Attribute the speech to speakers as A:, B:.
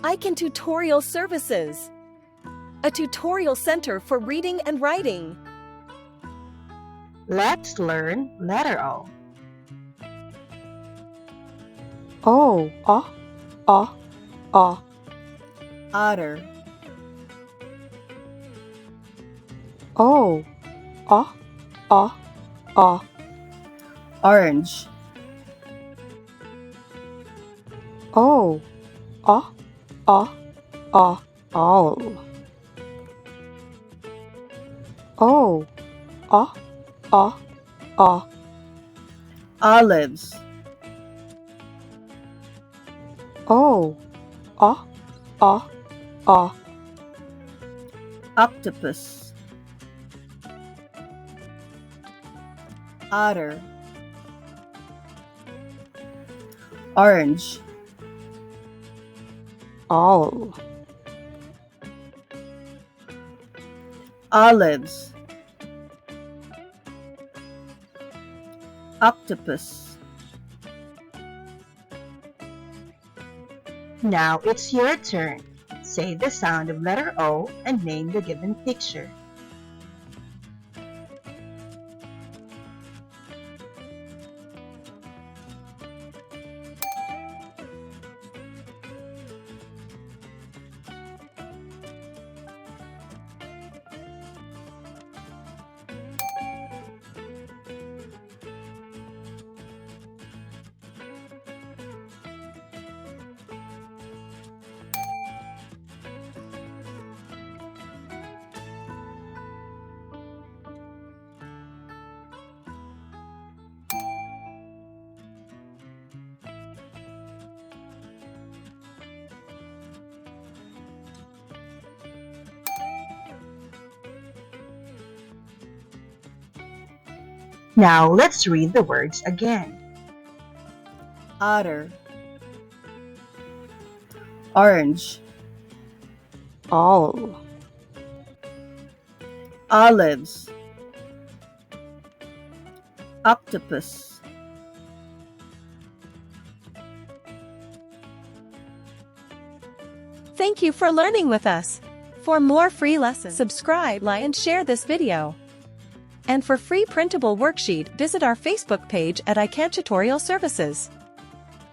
A: I can tutorial services. A tutorial center for reading and writing.
B: Let's learn letter O.
C: O, o.
A: Otter.
C: O, o.
A: Orange.
C: O, owl. O,
A: Olives.
C: O,
A: Octopus. Otter. Orange.
C: owl.
A: Olives. Octopus.
B: Now it's your turn. Say the sound of letter O and name the given picture. Now let's read the words again.
A: Otter. Orange.
C: Owl.
A: Olives. Octopus.
D: Thank you for learning with us. For more free lessons, subscribe, like, and share this video. And for free printable worksheet, visit our Facebook page at iCan Tutorial Services.